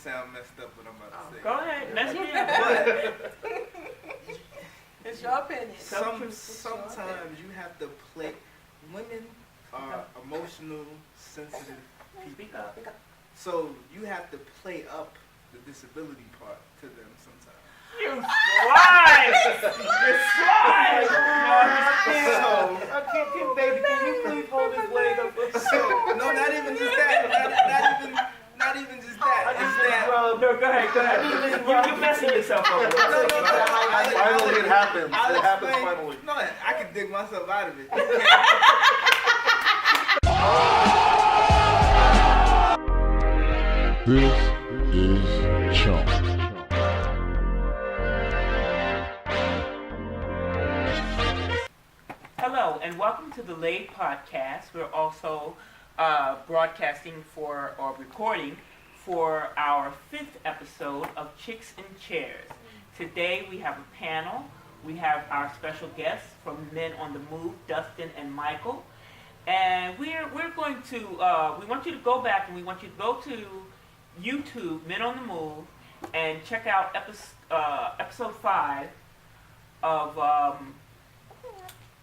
sound messed up what I'm about to say. Go ahead, mess me But It's your opinion. sometimes you have to play. Women are emotional, sensitive people. Speak up. So you have to play up the disability part to them sometimes. You swine! You swine! Can baby, can you please hold his leg up? So, no, not even just that. Not even just that. It's that. No, go ahead. You're messing yourself up. No. Finally, it happens. I'll It happens explain. finally. No, I can dig myself out of it. This is Chunk. Hello, and welcome to the l.a.i.d podcast. We're also broadcasting for, or recording for our 5th episode of Chicks in Chairs. Today we have a panel. We have our special guests from Men on the Move, Dustin and Michael. And we're going to, we want you to go back and we want you to go to YouTube, Men on the Move, and check out episode 5 of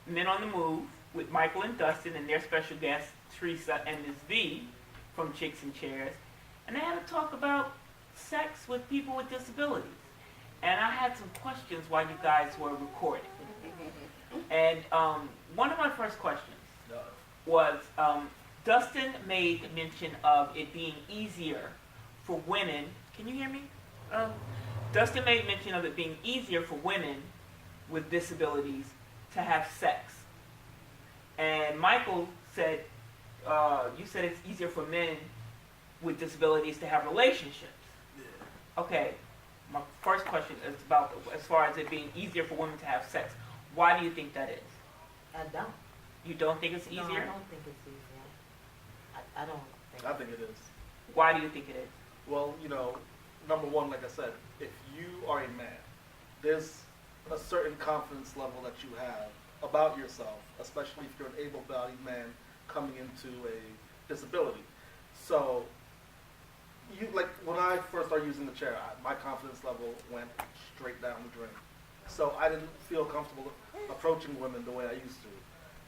Men on the Move with Michael and Dustin and their special guests, Teresa and Ms. V from Chicks in Chairs. And they had to talk about sex with people with disabilities. And I had some questions while you guys were recording. And one of my first questions was, Dustin made mention of it being easier for women. Can you hear me? Dustin made mention of it being easier for women with disabilities to have sex. And Michael said, you said it's easier for men with disabilities to have relationships. Yeah. Okay, my first question is about, as far as it being easier for women to have sex. Why do you think that is? I don't. You don't think it's easier? No, I don't think it's easier. I don't think. I think it is. Why do you think it is? Well, number one, like I said, if you are a man, there's a certain confidence level that you have about yourself, especially if you're an able-bodied man coming into a disability. So, when I first started using the chair, my confidence level went straight down the drain. So I didn't feel comfortable approaching women the way I used to.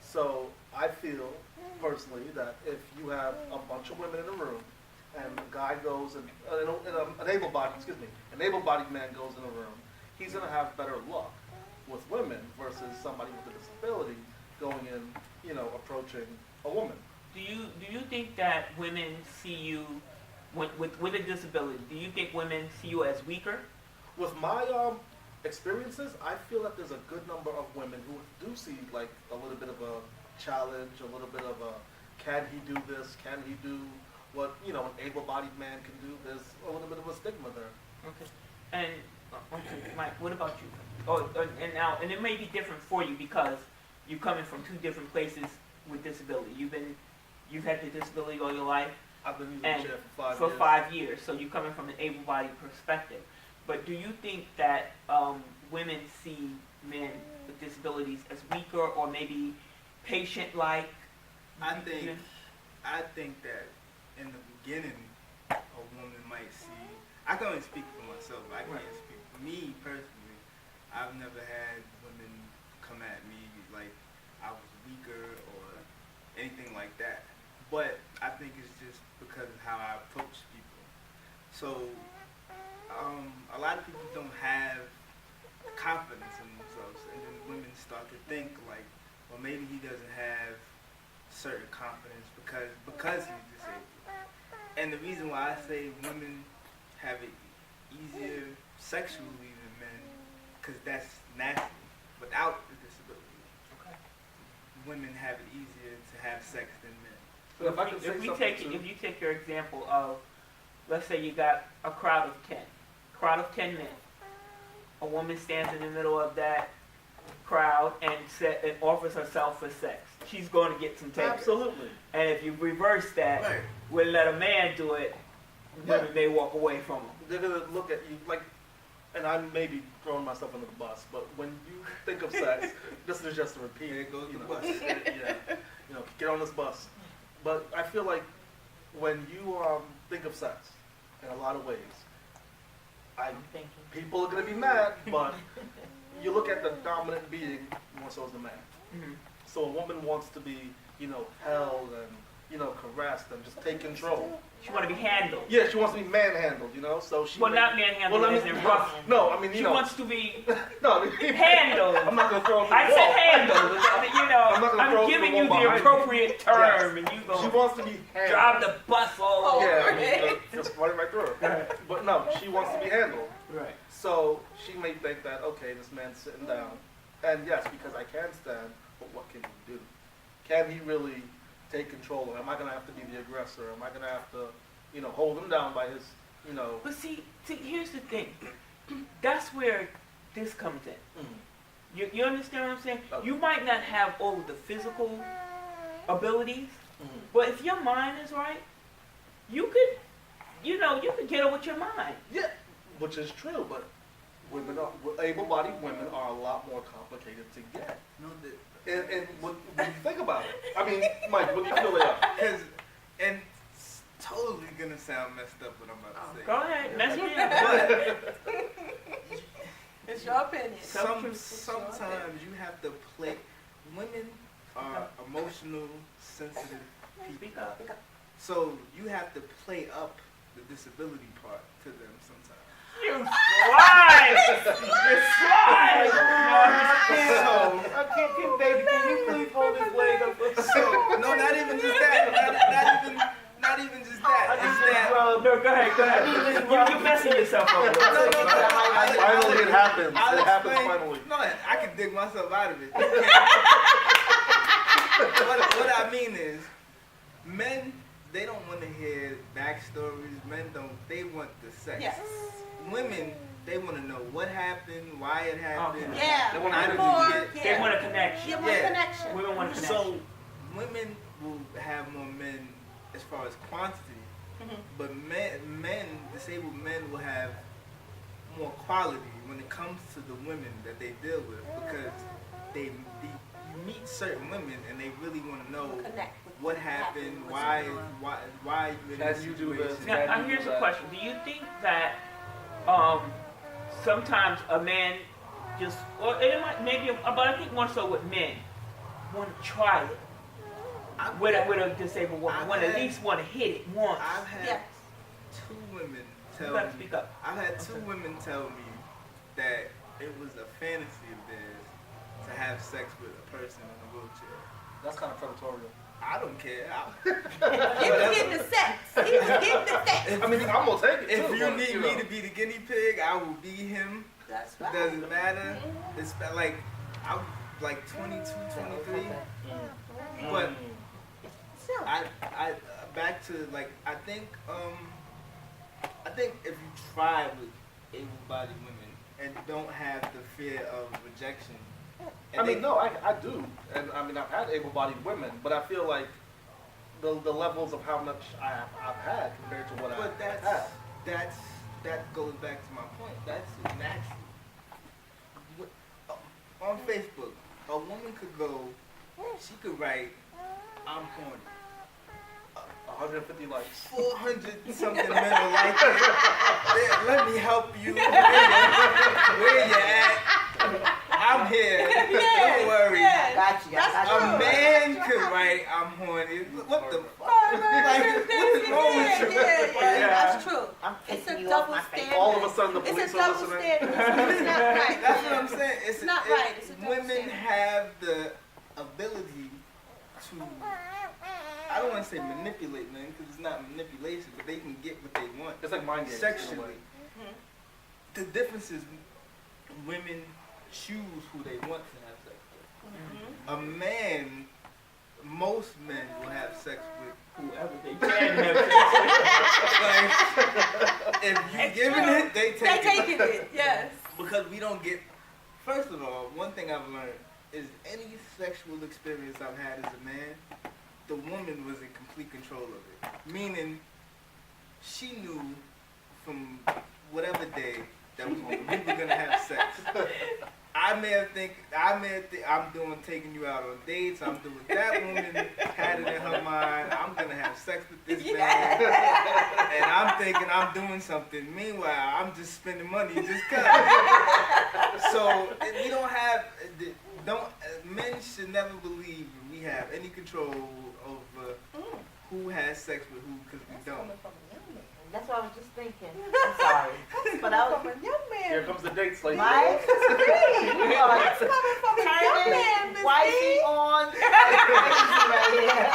So I feel, personally, that if you have a bunch of women in a room, and a guy goes, and an able-bodied man goes in a room, he's going to have better luck with women versus somebody with a disability going in, approaching a woman. Do you think that women see you, with a disability, do you think women see you as weaker? With my experiences, I feel that there's a good number of women who do see like a little bit of a challenge, a little bit of a, can he do this? Can he do what an able-bodied man can do? There's a little bit of a stigma there. Okay. And Mike, what about you? And it may be different for you because you're coming from two different places with disability. You've had the disability all your life. I've been using the chair for 5 years. For 5 years, so you're coming from an able-bodied perspective. But do you think that women see men with disabilities as weaker or maybe patient-like? I think that in the beginning, a woman might see. I can only speak for myself. I can't speak for me personally. I've never had women come at me like I was weaker or anything like that. But I think it's just because of how I approach people. So a lot of people don't have confidence in themselves, and then women start to think like, well, maybe he doesn't have certain confidence because he's disabled. And the reason why I say women have it easier sexually than men, because that's natural. Without the disability, women have it easier to have sex than men. But if you take your example of, let's say you got a crowd of 10 men. A woman stands in the middle of that crowd and offers herself for sex. She's going to get some takers. Absolutely. And if you reverse that, we'll let a man do it, women may walk away from him. They're going to look at you like, and I may be throwing myself under the bus, but when you think of sex, this is just a repeat. There goes the bus. Get on this bus. But I feel like when you think of sex, in a lot of ways. I'm thinking. People are going to be mad, but you look at the dominant being more so as the man. Mhm. So a woman wants to be, held and, caressed and just take control. She want to be handled. Yeah, she wants to be manhandled, so she. Well, not manhandled as in rough. No, I mean, She wants to be No, I mean, handled. I'm not gonna throw her to the I wall. said handled. I'm not gonna throw I'm her to giving the you wall the behind appropriate term, and you She go wants to be handled. drive the bus all over. Yeah, I mean, just run it right through her. But no, she wants to be handled. Right. So she may think that, okay, this man's sitting down, and yes, because I can stand, but what can he do? Can he really take control? Or am I gonna have to be the aggressor? Am I gonna have to, hold him down by his, But see, here's the thing. That's where this comes in. You understand what I'm saying? Okay. You might not have all of the physical abilities, but if your mind is right, you could, you could get it with your mind. Yeah, which is true, but able-bodied women are a lot more complicated to get. No, And when you think about it, I mean, Mike, what do you feel they are? because and it's totally gonna sound messed up what I'm about to say. Go ahead, let's hear it. But It's your opinion. sometimes you have to play. Women are emotional, sensitive Speak people, up. so you have to play up the disability part to them sometimes. You slide! You slide! So, Baby, can you please hold his leg up? no, not even just that. Not even just that. It's that. No, go ahead. You're messing yourself up. No. Finally, it happens. I'll It happens explain. finally. No, I can dig myself out of it. what I mean is, men, they don't want to hear backstories. Men don't. They want the sex. Yes. Women, they want to know what happened, why it happened. Okay. Yeah. They wanna how did more. you get. They want a connection. You want Yeah. connection. Women want a connection. So, women will have more men as far as quantity, but disabled men will have more quality when it comes to the women that they deal with, because you meet certain women and they really want to know Connect with what happened, why you in Can this you do this? situation. Now, here's a question. Do you think that sometimes a man just, or it might, maybe, but I think more so with men, want to try it with a disabled woman, at least want to hit it once. I've had Yes. two women You tell gotta me. speak up. I've had two women tell me that it was a fantasy of theirs to have sex with a person in a wheelchair. That's kind of predatory. I don't care. He was getting the sex. He was getting the sex. I mean, I'm gonna take it If too, you but, need know. me to be the guinea pig, I will be him. That's It right. doesn't matter. It's like I'm like 22, 23. But So, I back to like I think if you try with able-bodied women and don't have the fear of rejection. I mean, no, I do, and I mean, I've had able-bodied women, but I feel like the levels of how much I've had compared to what But I've had. that goes back to my point. That's natural. On Facebook, a woman could go, she could write, "I'm horny." 150 likes. 400 something men are like it. Yeah, let me help you. Where you at? I'm here. Don't worry. I got you. That's I got A you. man could write, "I'm horny." What the fuck? Like, what is wrong with you? Yeah, that's true. I'm It's taking a you off double my face. standard. All of a sudden, the It's police a are double listening. standard. It's not right. That's what I'm saying. It's not right. It's a double women standard. have the ability to, I don't want to say manipulate men, because it's not manipulation, but they can get what they want It's like mind games. in a way. sexually. The difference is women choose who they want to have sex with. A man, most men will have sex with Whoever they can have sex like, if you giving it, they They take it. taking it. Yes. Because we don't get. First of all, one thing I've learned is any sexual experience I've had as a man, the woman was in complete control of it. Meaning, she knew from whatever day that we were gonna have sex. I may have think I'm taking you out on dates. I'm doing that woman had it in her mind. I'm gonna have sex with this man, and I'm thinking I'm doing something. Meanwhile, I'm just spending money just cause. So we men should never believe we have any control over who has sex with who, because we don't. That's what I was just thinking. I'm sorry. But I was, Here comes the date slate. Mike, you are turning wifey on like crazy right here.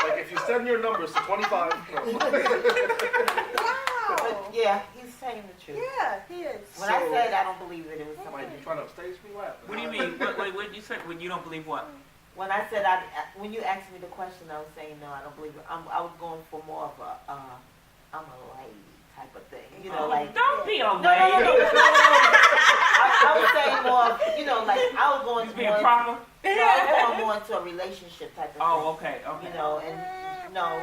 Like if you send your numbers to 25. But yeah, he's saying the truth. Yeah, he is. When I said I don't believe it, it was Mike, something. you trying to upstage me? What happened? What do you mean? What did you say? When you don't believe what? When I said when you asked me the question, I was saying no, I don't believe it. I was going for more of a I'm a lady type of thing, you know, like. Don't be a No. lady. I was saying more, you know, like I was going You to being more. proper? No, I was going more into a relationship type of thing. Oh, okay. You know, and no,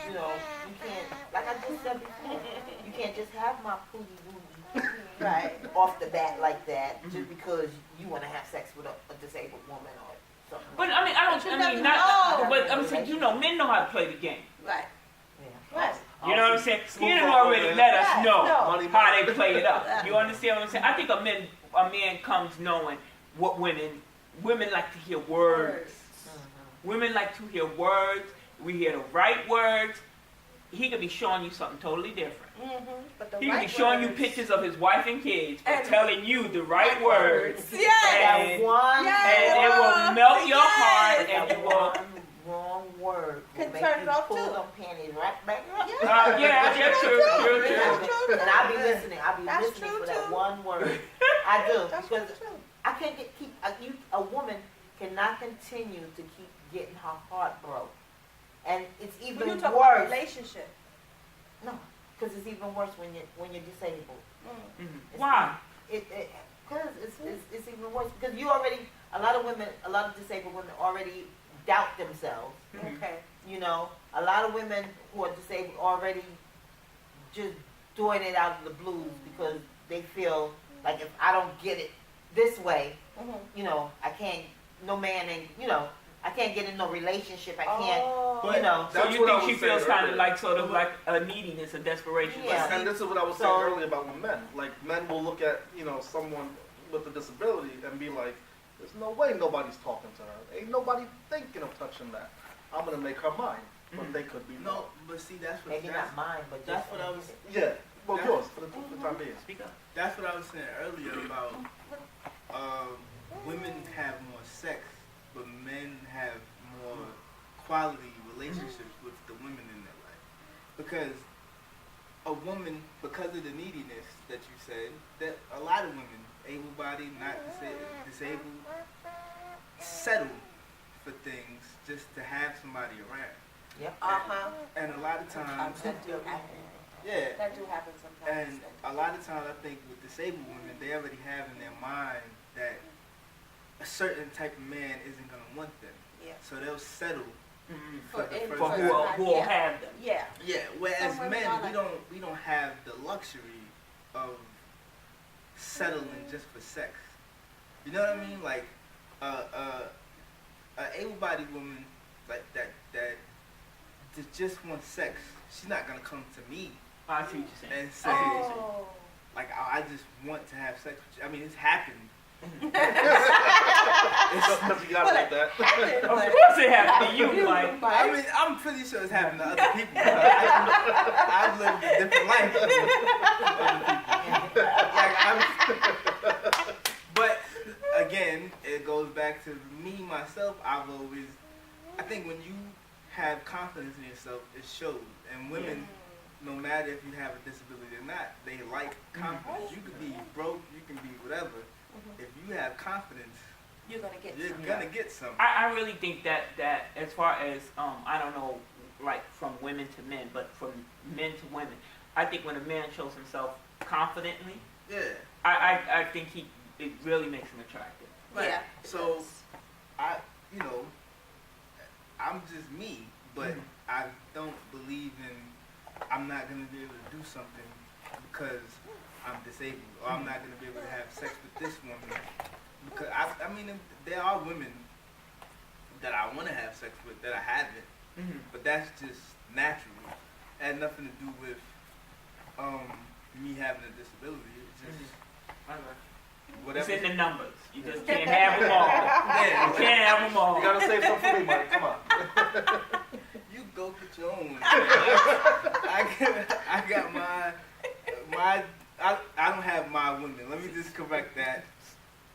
you know, you can't. Like I just said before, you can't just have my pooty woody right off the bat like that just because you want to have sex with a disabled woman or something. But I mean, but I'm saying, you know, men know how to play the game. Right. Yeah. Right. You know what I'm saying? He done already let us know Money, how they play it up. You understand what I'm saying? I think a man comes knowing what women like to hear words. Women like to hear words. We hear the right words. He could be showing you something totally different. But the He could right be showing you words- pictures of his wife and kids, but And- telling you the right words. Yes. That one, And it will melt your heart, and you will. wrong word will Can make turn you it off pull too. them panties right back up. Yeah, true. That's true. And I'll be listening. I'll be That's listening true, for that too. one word. I do That's because true. I can't keep a woman cannot continue to keep getting her heart broke, and it's When even you talk about worse. relationship. No, because it's even worse when you're disabled. It's- Why? Because it's even worse because a lot of disabled women already doubt themselves. Okay. You know, a lot of women who are disabled already just doing it out of the blues because they feel like if I don't get it this way, you know, I can't. No man ain't. You know, I can't get in no relationship. I can't. Oh. You know. So That's you what I think she was saying feels kind of earlier. like sort of like a neediness, a desperation? Yeah. And this is what I was saying earlier about with men. Like men will look at, you know, someone with a disability and be like, there's no way nobody's talking to her. Ain't nobody thinking of touching that. I'm gonna make her mine. But they could be No, wrong. but see, that's what Maybe not mine, but that's just what I was. Yeah. Well, That's- yours for the time being. Speak up. That's what I was saying earlier about women have more sex, but men have more quality relationships with the women in their life. Because a woman, because of the neediness that you said, that a lot of women, able-bodied, not disabled, settle for things just to have somebody around. Yep. And a lot of times, That do happen. yeah, That do happen sometimes. and a lot of times I think with disabled women, they already have in their mind that a certain type of man isn't going to want them. Yeah. So they'll settle For for the in- first For for who time. will have them. Yeah. Yeah, whereas Some women men, are like- we don't have the luxury of settling just for sex. You know what I mean? Like, a able-bodied woman like that just wants sex. She's not gonna come to me I see what you're saying. and say, Oh. like, I just want to have sex with you. I mean, it's happened. Because you gotta like that. Of course it happened to you, like. I mean, I'm pretty sure it's happened to other people. I've lived a different life than other people. Like, but again, it goes back to me, myself. I think when you have confidence in yourself, it shows. And women, no matter if you have a disability or not, they like confidence. You could be broke, you can be whatever. If you have confidence, You're gonna get you're some. gonna get something. I really think that as far as I don't know, like from women to men, but from men to women, I think when a man shows himself confidently, Yeah. I think it really makes him attractive. Right. Yeah. So, I'm just me, but I don't believe in, I'm not going to be able to do something because I'm disabled, or I'm not gonna be able to have sex with this woman. Because I mean, there are women that I want to have sex with that I haven't, but that's just naturally. It had nothing to do with me having a disability. It's just whatever. It's in the numbers. You just can't have them all. Yeah, You can't have them all. You gotta save some for me, Mike. Come on. you go get your own. I got my I don't have my women. Let me just correct that.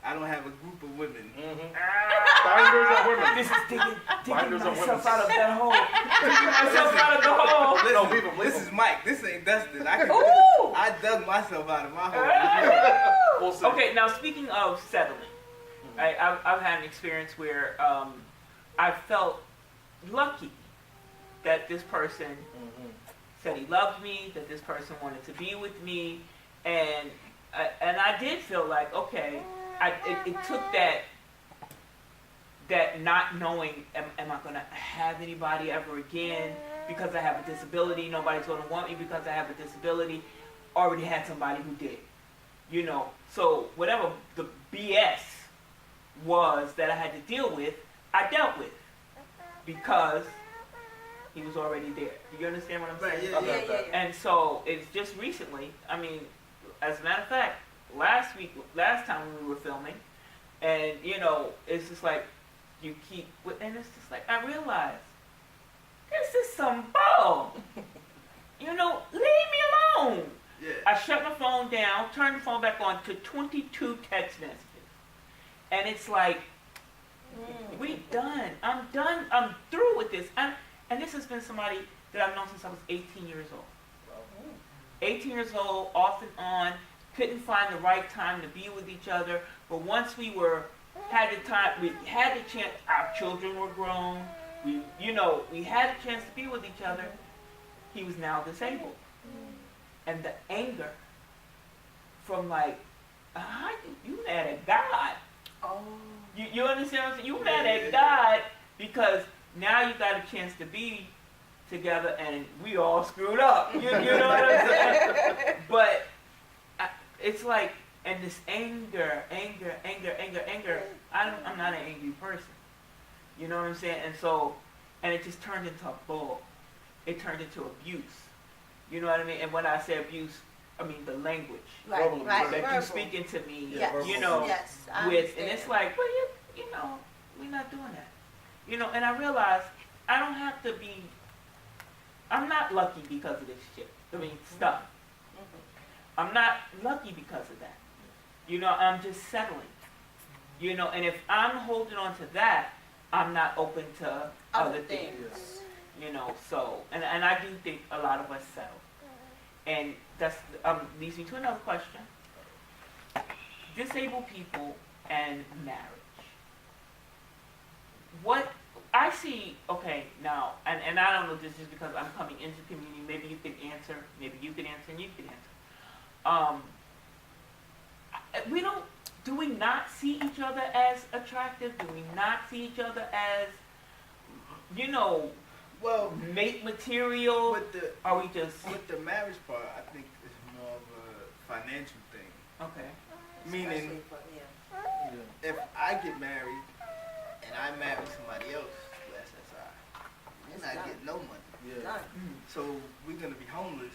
I don't have a group of women. Binders of women. This is digging Binders of myself women. out of that hole. Digging myself out of the hole. Listen, No, leave 'em, leave this 'em. is Mike. This ain't Dustin. Ooh! I dug myself out of my hole. We'll see. Okay, now speaking of settling, I've had an experience where I felt lucky that this person said he loved me, that this person wanted to be with me, and I did feel like, okay, it took that not knowing, am I going to have anybody ever again because I have a disability? Nobody's going to want me because I have a disability. Already had somebody who did, you know. So whatever the BS was that I had to deal with, I dealt with because he was already there. Do you understand what I'm saying? Right, yeah. And so it's just recently, I mean, as a matter of fact, last time we were filming, and you know, it's just like you keep, and it's just like I realized this is some bull. You know, leave me alone. Yeah. I shut my phone down, turned the phone back on to 22 text messages, and it's like we done. I'm done. I'm through with this. And this has been somebody that I've known since I was 18 years old. 18 years old, off and on, couldn't find the right time to be with each other. But once we had the chance, our children were grown, we had a chance to be with each other, he was now disabled. And the anger from like, you mad at God. Oh. You understand what I'm saying? You mad at God because now you got a chance to be together and we all screwed up. You know what I'm saying? But it's like, and this anger. I'm not an angry person. You know what I'm saying? And so, and it just turned into a bull. It turned into abuse. You know what I mean? And when I say abuse, I mean the language. Right, Verbal right, abuse. That verbal. you speaking to me, Yes, you know, yes, I with, and understand. it's like, well, you know, we're not doing that. You know, and I realized I don't have to be, I'm not lucky because of this shit. I mean, stuff. I'm not lucky because of that. You know, I'm just settling. You know, and if I'm holding on to that, I'm not open to other things. You know, so, and I do think a lot of us settle. And that's leads me to another question. Disabled people and marriage. What I see, okay, now, and I don't know if this is because I'm coming into the community, maybe you can answer, maybe you can answer, and you can answer. Do we not see each other as attractive? Do we not see each other as, you know, Well, mate material? Are we just, with the marriage part, I think it's more of a financial thing. okay. Meaning, if I get married and I marry somebody else to SSI, we're not getting no money. Yeah. So we're gonna be homeless.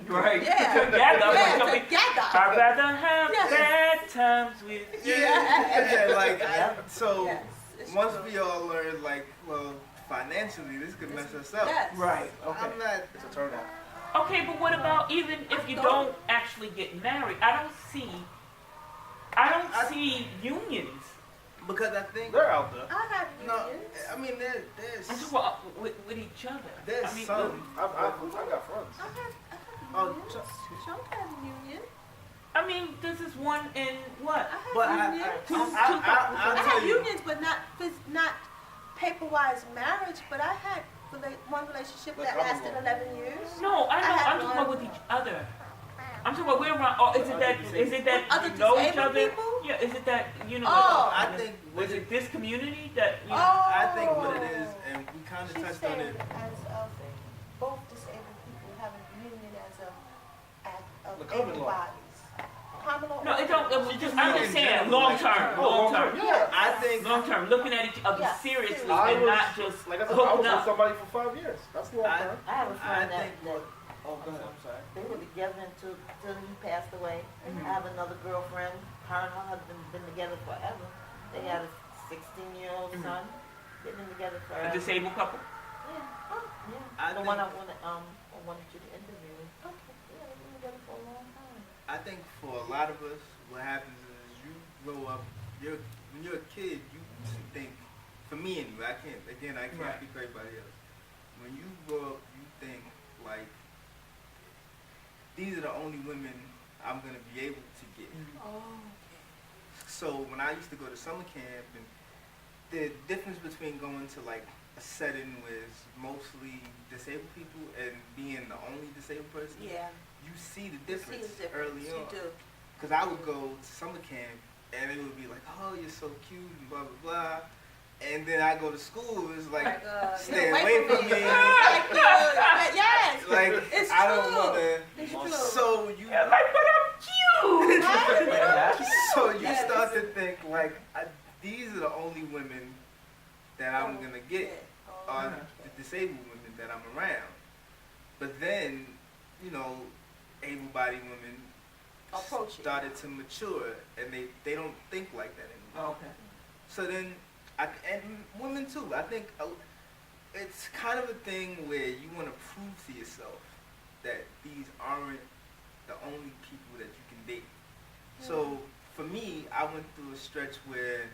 Right. Yeah. Together. Yeah, Something- together. I'd rather have Yes. bad times with you. Yeah, like so. Yes, it's Once true. we all learn, like, well, financially, this could mess us up. Yes. Right. Okay. I'm not. It's a turn off. Okay, but what about even if you don't actually get married? I don't see unions. Because I think They're out there. I have no. unions. I mean, there's I'm just about with each other. there's I mean, some. I've got friends. I have Oh, unions. Sean has a union. I mean, this is one in what? I have But unions. I'll I tell have you. unions, but not paper-wise marriage. But I had one relationship Like that lasted common 11 years. No, I know. I have I'm talking about one. with each other. I'm talking about we're around. Oh, is it that Other you know each disabled other? people? Yeah. Is it that you know? Oh. I think Was it this community that you know? I think what it is, and we kind of She's touched on saying it. as of both disabled people have a union as of The common able law. bodies? Common law. No, it don't. She just I'm mean just in saying, general, long like- term, Oh, long term, Yes. I think long term, looking at each other Yeah, seriously I and was, not just like I said, I hooking was with up. somebody for 5 years. That's long I- term. I have a I friend that, think what. Oh, go ahead. I'm sorry. they were together until he passed away. I have another girlfriend. Her and her husband been together forever. They had a 16-year-old son. They've been together A forever. disabled couple. Yeah. Yeah. I The think- one I wanted you to interview. Okay. Yeah, they've been together for a long time. I think for a lot of us, what happens is you grow up. When you're a kid, you think. For me anyway, I can't Right. speak for everybody else. When you grow up, you think like these are the only women I'm gonna be able to get. Oh. So when I used to go to summer camp, and the difference between going to like a setting with mostly disabled people and being the only disabled person, Yeah. you see the You see difference, the difference. early You on. do. Because I would go to summer camp and it would be like, oh, you're so cute and blah, blah, blah. And then I go to school, it's like, stay get away from me. Thank you. Yes. Like, It's I don't true. want to. It's true. So you, Yeah, like, but I'm cute. so you Yes. start to think like, these are the only women that I'm gonna get, are the disabled women that I'm around. But then, you know, able-bodied women Approach it. started to mature, and they don't think like that anymore. Okay. So then, and women too. I think it's kind of a thing where you want to prove to yourself that these aren't the only people that you can date. So for me, I went through a stretch where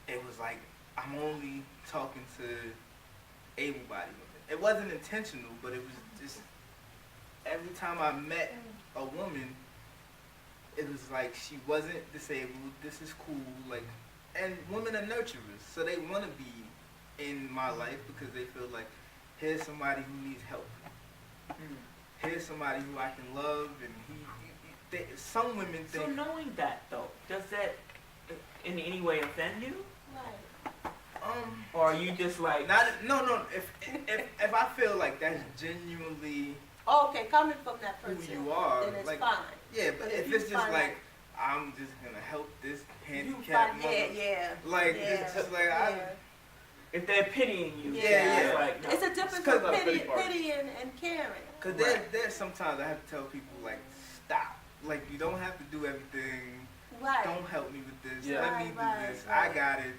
it was like I'm only talking to able-bodied women. It wasn't intentional, but it was just every time I met a woman, it was like she wasn't disabled. This is cool, like. And women are nurturers, so they want to be in my life because they feel like here's somebody who needs help. Here's somebody who I can love, and some women So think. knowing that though, does that in any way offend you, Right. or are you just like? No. If I feel like that's genuinely Okay, coming from that who person, you are, then it's like, fine. yeah, but But if if it's you just find like I'm just gonna help this You handicapped find, mother, yeah. like yeah, it's just like yeah. If they're pitying you, Yeah. it's like, no. It's a difference It's 'cause of of the pity, pity part. pity and caring. Cause there's sometimes I have to tell people like stop, like you don't have to do everything. Right. Don't help me with this. Yeah. Let me do Right, this. right. I got it.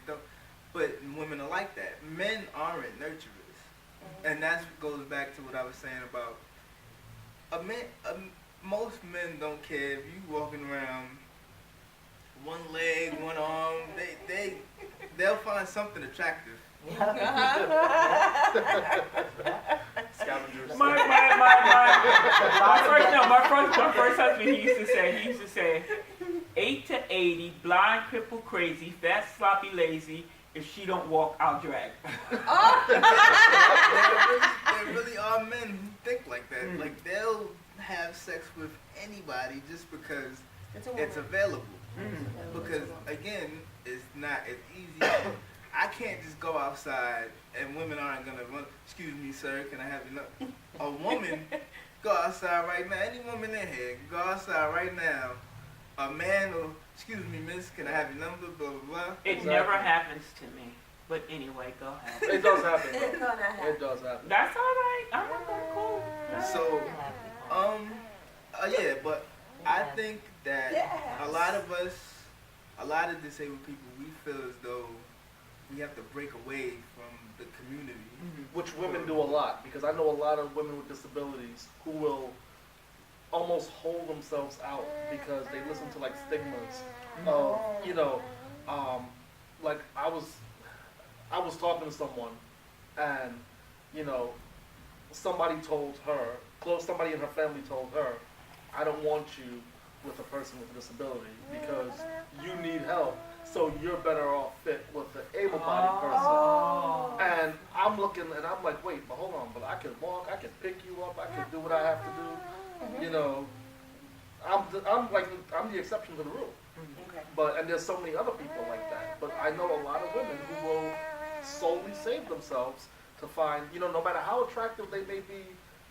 But women are like that. Men aren't nurturers, and that goes back to what I was saying about most men don't care if you walking around one leg, one arm. They'll find something attractive. Scavengers. My first husband, he used to say, 8 to 80, blind, crippled, crazy, fat, sloppy, lazy. If she don't walk, I'll drag. There really are men who think like that. Like they'll have sex with anybody just because it's available. Because again, it's not as easy. I can't just go outside and women aren't gonna run. Excuse me, sir, can I have your number? A woman go outside right now. Any woman in here go outside right now. A man will, excuse me, miss, can I have your number? Blah blah blah. It never happens to me. But anyway, go ahead. It does happen. It's gonna happen. It does happen. That's all right. I'm not that cool. So, yeah, but I think that a lot of us, a lot of disabled people, we feel as though we have to break away from the community. Which women do a lot, because I know a lot of women with disabilities who will almost hold themselves out because they listen to like stigmas of, you know, like I was talking to someone and, you know, somebody in her family told her, I don't want you with a person with a disability because you need help, so you're better off fit with the able-bodied person. And I'm looking and I'm like, wait, but hold on, but I can walk, I can pick you up, I can do what I have to do. You know, I'm the exception to the rule. Okay. And there's so many other people like that. But I know a lot of women who will solely save themselves to find, you know, no matter how attractive they may be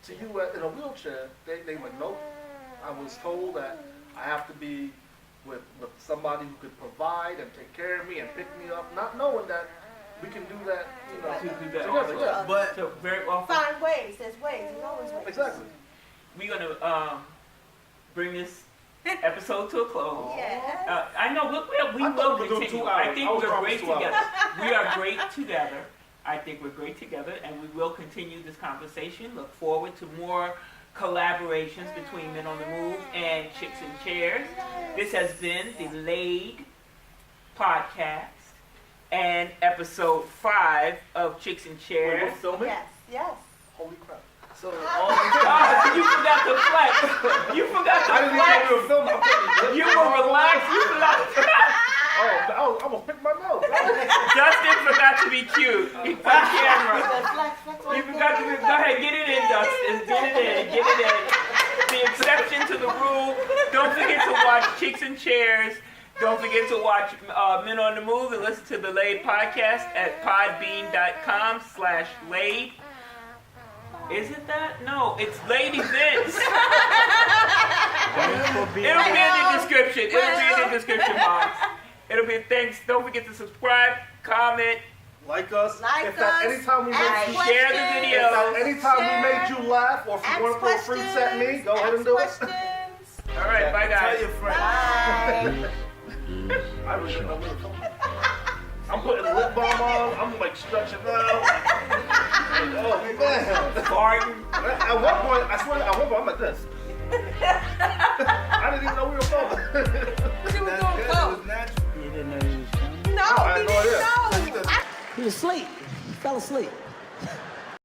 to you in a wheelchair, they like, nope, I was told that I have to be with somebody who could provide and take care of me and pick me up, not knowing that we can do that, To do that together. also. Yeah. But So very often, Find ways. There's ways. There's always ways. Exactly. we're gonna bring this episode to a close. Yes. I know we I will thought we were doing continue. 2 hours. I think I was we're promised great 2 hours. together. We are great together. I think we're great together, and we will continue this conversation. Look forward to more collaborations between Men on the Move and Chicks in Chairs. This has been the l.a.i.d podcast and episode 5 of Chicks in Wait, Chairs. we're filming? Yes. Yes. Holy crap. so all Oh, you forgot to flex. You forgot I to didn't even know we flex. were filming. I'm putting You were relaxed. You forgot. Oh, I almost picked my nose. Justin forgot to be cute. He put camera. Flex, flex, You forgot to be. Go ahead, get it in, Dustin. Get it in. Get it in. The exception to the rule. Don't forget to watch Chicks and Chairs. Don't forget to watch Men on the Move and listen to the l.a.i.d podcast at podbean.com/l.a.i.d. Is it that? No, it's Lady Vince. It'll be in the description. It'll be in the description box. It'll be thanks. Don't forget to subscribe, comment, Like us. Like if at us. any time we Ask made you share the questions. video. If at any time Share. we made you laugh, or if you Ask want to throw fruits at me, go ahead and do it. questions. All right, bye tell guys. your friends. Bye. I really don't know where to come from. I'm putting lip balm on. I'm like stretching out. Oh man. Barton. At one point, I swear, at one point I'm like this. I didn't even know we were filming. What you were That's doing, good. It Cole? was natural. You didn't know you was filming? No, I had he no idea. didn't know. He was asleep. He fell asleep.